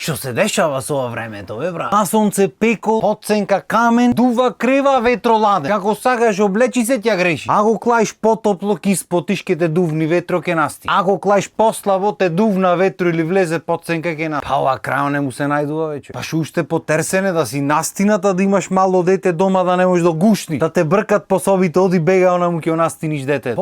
Што се дешава со ова времето, бе брат? На сонце пеко, подсенка камен, дува крива ветроладе. Како сакаш облечи се ќе греши. Ако клаиш потопло ки спотишките дувни ветро ке насти. Ако клаиш послабо те дувна ветро или влезе подсенка ке насти. Па ова крајо не му се најдува вече. Па шу уште потерсене да си настината да имаш мало дете дома да не можеш да гушни. Да те бркат по собите, оди бега она му ќе настиниш дете.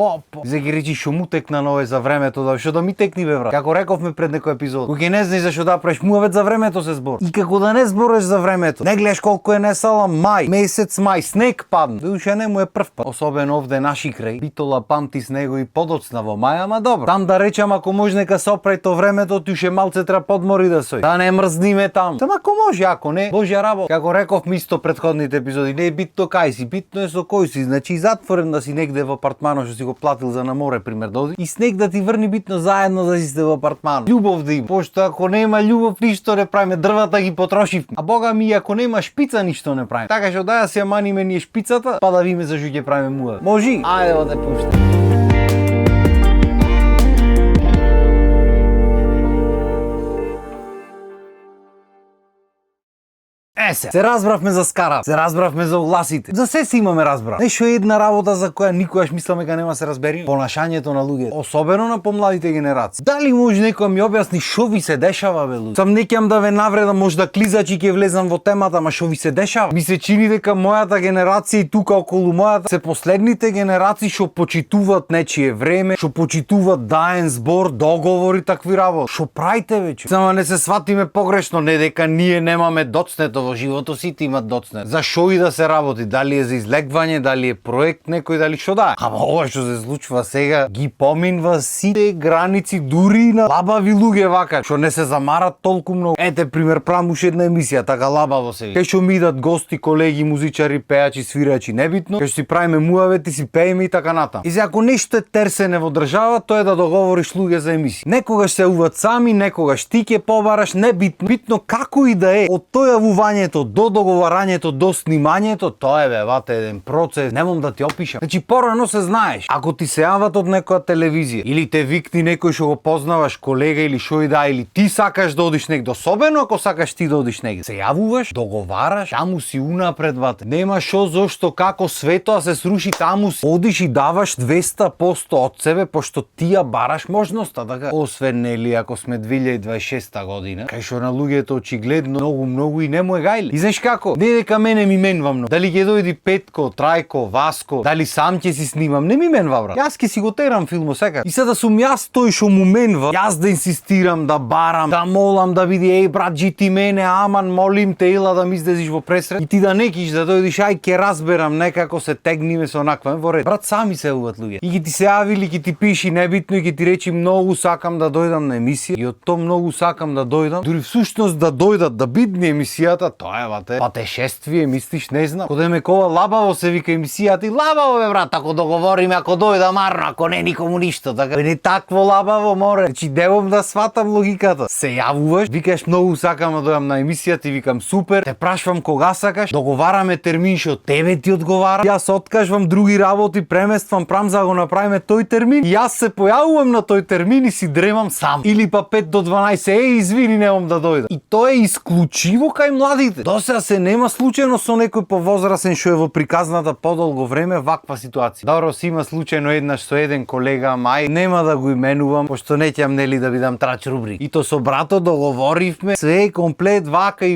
Зе ги речи шо му текна нове за времето, да што да ми текни бе брат. Како рековме пред некој епизод. Кој не знаеш зашо да правиш муавет за времето се збор. И како да не збориш за времето. Не гледаш колку е несала мај, месец мај, снег падна. Душе не му е прв пат. Особено овде наши крај. Битола памти снего и подоцна во мај, ама добро. Там да речам ако може нека се оправи то времето, ти ше малце треба подмори да сој. Да не мрзниме там. Само ако може, ако не, Божја работа. Како рековме исто претходните епизоди, не е битно кај си, битно е со кој си. Значи затворен да си негде во апартманот што си го платил за на море пример доди и снег да ти врни битно заедно да си сте во апартманот. Љубов да има. Пошто ако нема љубов ништо не правиме, дрвата ги потрошивме. А бога ми ако нема шпица ништо не правиме. Така што да се маниме ние шпицата, па да видиме зашто ќе правиме муавет. Можи? Ајде да те пуштам. Се разбравме за скарат, се разбравме за огласите. За се си имаме разбрав. Нешто е една работа за која никогаш мисламе дека нема се разбери. Понашањето на луѓето, особено на помладите генерации. Дали може некој ми објасни што ви се дешава бе луѓе? Сам неќам да ве навредам, може да клизачи ќе влезам во темата, ама што ви се дешава? Ми се чини дека мојата генерација и тука околу мојата се последните генерации што почитуваат нечие време, што почитуваат даен збор, договори, такви работи. Што правите веќе? Само не се сватиме погрешно, не дека ние немаме доцнето во живото сите имат доцнет. За шо и да се работи, дали е за излегвање, дали е проект некој, дали што да е. Ама ова што се случува сега ги поминва сите граници дури на лабави луѓе вака, што не се замарат толку многу. Ете пример прамуш една емисија, така лабаво се. Кај што ми идат гости, колеги, музичари, пејачи, свирачи, небитно, кај што си правиме муавети, си пееме и така натам. И ако нешто е терсене во држава, тоа е да договориш луѓе за емисија. Некогаш се уват сами, некогаш ти ќе побараш, небитно. Битно како и да е, од тоа јавување до договарањето, до снимањето, тоа е вате еден процес, немам да ти опишам. Значи порано се знаеш, ако ти се јават од некоја телевизија или те викни некој што го познаваш, колега или што и да, или ти сакаш да одиш негде, особено ако сакаш ти да одиш негде, се јавуваш, договараш, таму си унапред вате. Нема шо, зошто, како светоа се сруши, таму си одиш и даваш 200% од себе, пошто ти ја бараш можноста, така. Освен нели ако сме 2026 година, кај што на луѓето очигледно многу и не му е гајле. И знаеш како? Не дека мене ми менва многу. Дали ќе дојди Петко, Трајко, Васко, дали сам ќе си снимам, не ми менва брат. Јас ќе си го терам филмот сега. И сега сум јас тој што му менва, јас да инсистирам, да барам, да молам да биде еј брат джити мене, аман молим те ила да ми издезиш во пресред. И ти да некиш да дојдиш, ај ќе разберам, некако се тегниме со онаква во ред. Брат сами се уват луѓе. И ќе ти се јавили, ќе ти пиши небитно и ќе ти речи многу сакам да дојдам на емисија. И од тоа многу сакам да дојдам, дури всушност да дојдат да бидни емисијата, тоа е вате. Патешествие, мислиш, не знам. Кога ме кова лабаво се вика емисијата и лабаво бе брат, ако договориме, ако дојда марно, ако не никому ништо, така. Не такво лабаво море. Значи девам да сватам логиката. Се јавуваш, викаш многу сакам да дојам на емисијата и викам супер, те прашувам кога сакаш, договараме термин што тебе ти одговара. Јас откажувам други работи, премествам, прам за да го направиме тој термин. И јас се појавувам на тој термин и си дремам сам. Или па 5 до 12, извини, немам да дојдам. И тоа е исклучиво кај младите. Досега се нема случајно со некој повозрасен што е во приказната подолго време ваква ситуација. Добро си има случајно еднаш со еден колега, мај нема да го именувам, пошто неќам нели да бидам трач рубрик. И то со брато договоривме све комплет вака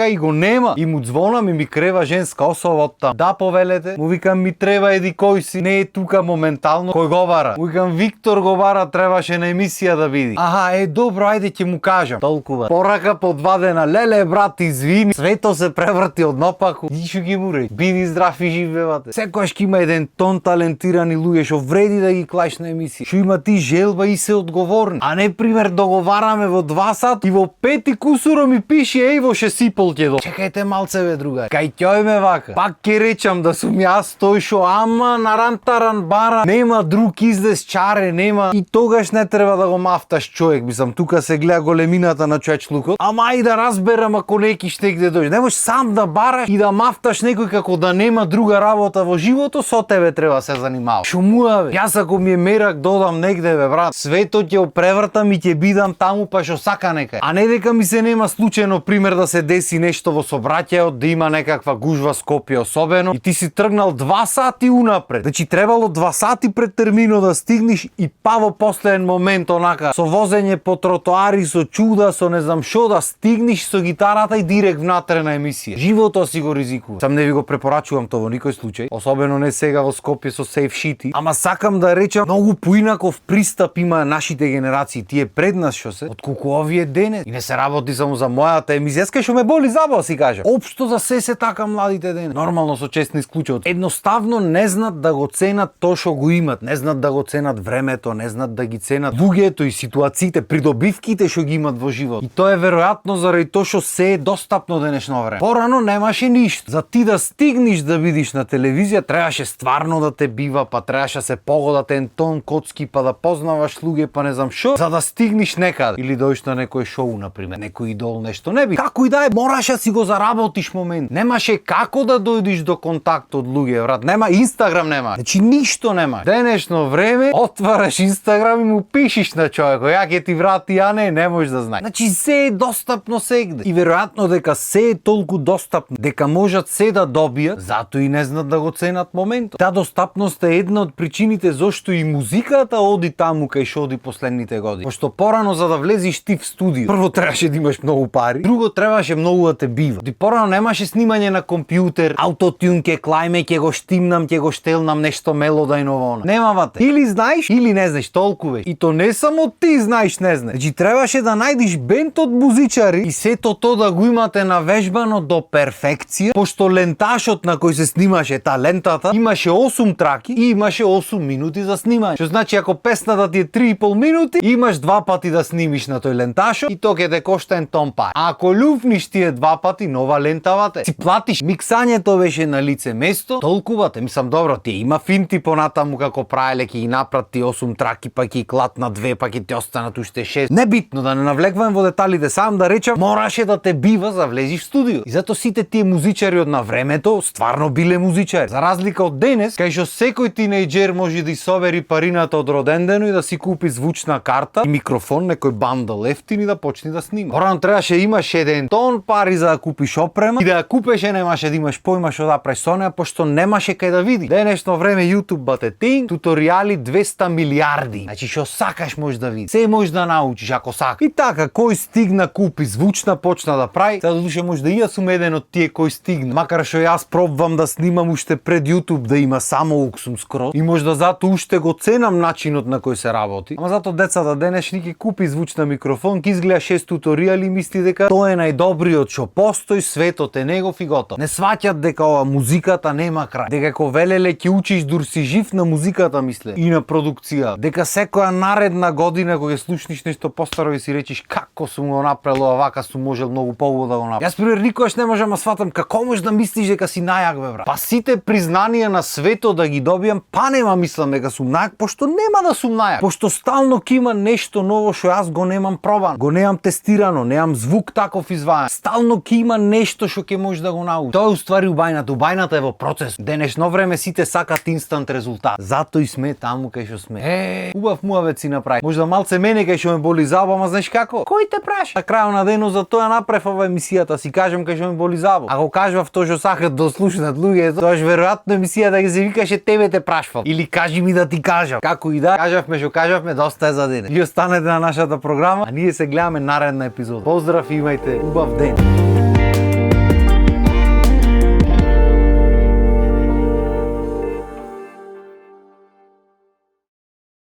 и го нема. И му ѕвонам и ми крева женска особа од там. Да повелете, му викам ми треба еди кој си, не е тука моментално, кој го бара. Му викам Виктор го бара, требаше на емисија да биде. Аха, добро, ајде ќе му кажам. Толкува. Порака подвадена, леле брат, извини, свето се преврти однопаку. И што ги му речи? Биди здрав и живеевате. Секојаш ќе има еден тон талентирани луѓе што вреди да ги клаиш на емисија. Што има ти желба и се одговорни. А не пример договараме во 2 сат и во 5 и кусуро ми пише еј во 6:30 ќе до. Чекајте малце бе другари. Кај ќојме вака. Пак ќе речам да сум јас тој што ама нарантаран бара. Нема друг излез чаре, нема. И тогаш не треба да го мафташ човек. Мислам тука се гледа големината на човечлукот. Ама и да разберам ако неки штегде дојдеш. Не можеш сам да бараш и да мафташ некој како да нема друга работа во животот, со тебе треба се занимава. Шумува бе. Јас ако ми е мерак додам негде бе брат, светот ќе опревртам и ќе бидам таму па што сака некај. А не дека ми се нема случајно пример да се деси нешто во сообраќајот, да има некаква гужва Скопје особено и ти си тргнал 2 сати унапред. Значи требало 2 сати пред терминот да стигнеш и па во последен момент онака со возење по тротоари, со чуда, со не знам што да стигнеш со гитарата и директ внатре на емисија. Животот си го ризикува. Сам не ви го препорачувам тоа во никој случај, особено не сега во Скопје со Safe Shitty, ама сакам да речам многу поинаков пристап има нашите генерации, тие пред нас што се, отколку овие денес. И не се работи само за мојата емисија, кај што ме боли забава си кажа. Општо за се така младите денес. Нормално со честни исклучоци. Едноставно не знаат да го ценат тоа што го имат, не знаат да го ценат времето, не знаат да ги ценат луѓето и ситуациите, придобивките што ги имат во живот. И тоа е веројатно заради тоа што се е достапно денешно време. Порано немаше ништо. За ти да стигнеш да видиш на телевизија, требаше стварно да те бива, па требаше се погодат ентон коцки, па да познаваш луѓе, па не знам што, за да стигнеш некаде. Или дојдеш на некој шоу, например, некој идол, нешто не би. Како и да е, мораше да си го заработиш момент. Немаше како да дојдеш до контакт од луѓе, брат. Нема Инстаграм, нема. Значи ништо нема. Денешно време отвараш Инстаграм и му пишеш на човекот, ја ќе ти врати, а не можеш да знаеш. Значи се е достапно сегде. И веројатно дека се е толку достапно, дека можат се да добијат, затоа и не знаат да го ценат моментот. Таа достапност е една од причините зошто и музиката оди таму кај што оди последните години. Пошто порано за да влезеш ти в студио, прво требаше да имаш многу пари, друго требаше многу да те бива. Ди порано немаше снимање на компјутер, аутотюн ке клајме, ке го штимнам, ке го штелнам нешто мелодајново. Немавате. Или знаеш, или не знаеш, толку веќе. И то не само ти знаеш, не знаеш. Значи требаше да најдеш бенд од музичари и сето тоа да го имате навежбано до перфекција, пошто ленташот на кој се снимаше та лентата имаше 8 траки и имаше 8 минути за снимање. Што значи ако песната ти е 3,5 минути, имаш 2 пати да снимиш на тој ленташот и тоа ќе те кошта ентон пари. А ако люфниш тие 2 пати, нова лентавате. Си платиш. Миксањето беше на лице место, толкувате. Мислам добро, ти има финти понатаму како правеле, ќе ги напрати 8 траки, па ќе клат на 2, па ќе ти останат уште 6. Небитно да не навлеквам во деталите, сам да речам, мораше да те бива за влезиш в студио. И зато сите тие музичари од на времето стварно биле музичари. За разлика од денес, кај што секој тинејџер може да собери парината од родендено и да си купи звучна карта и микрофон, некој бандал ефтин и да почне да снима. Порано требаше имаш еден тон пари за да купиш опрема и да ја купеше немаше да имаш појма што да правиш со неа, пошто немаше кај да види. Денешно време YouTube бате тинг, туторијали 200 милиарди. Значи што сакаш можеш да видиш. Се можеш да научиш ако сакаш. И така, кој стигна купи звучна, почна да прави. Сега душе може да и јас сум еден од тие кој стигна. Макар што јас пробвам да снимам уште пред YouTube да има само уксум скроз и можда затоа уште го ценам начинот на кој се работи. Ама затоа децата денешни ќе купи звучна микрофон, ќе изгледа 6 туторијали и мисли дека тоа е најдобриот што постои, светот е негов и готов. Не сваќат дека ова музиката нема крај. Дека ко велеле ќе учиш дур си жив на музиката мисле и на продукција. Дека секоја наредна година кога ќе слушнеш нешто постаро и си речиш како сум го направил овака, сум можел многу поубаво да го направам. Јас пример никогаш не можам да сватам како можеш да мислиш дека си најак бе брат. Па сите признанија на светот да ги добијам, па нема мислам дека сум најак, пошто нема да сум најак. Пошто стално ќе има нешто ново што јас го немам пробано, го немам тестирано, немам звук таков изваен. Стално ќе има нешто што ќе можеш да го научиш. Тоа е уствари убајната. Убајната е во процес. Денешно време сите сакат инстант резултат. Затоа и сме таму кај што сме. Убав муавет си направи. Можда малце мене кај што ме боли заба, ама знаеш како? Кој те праша? На крајот на денот за тоа направив ова емисијата, си кажам кај што ме боли заба. Ако кажав тоа што сакат да слушнат луѓе, тоа веројатно емисијата ќе се викаше тебе те прашфал. Или кажи ми да ти кажам. Како и да, кажавме што кажавме, доста е за денес. И останете на нашата програма, а ние се гледаме наредна епизода. Поздрав и имајте убав ден.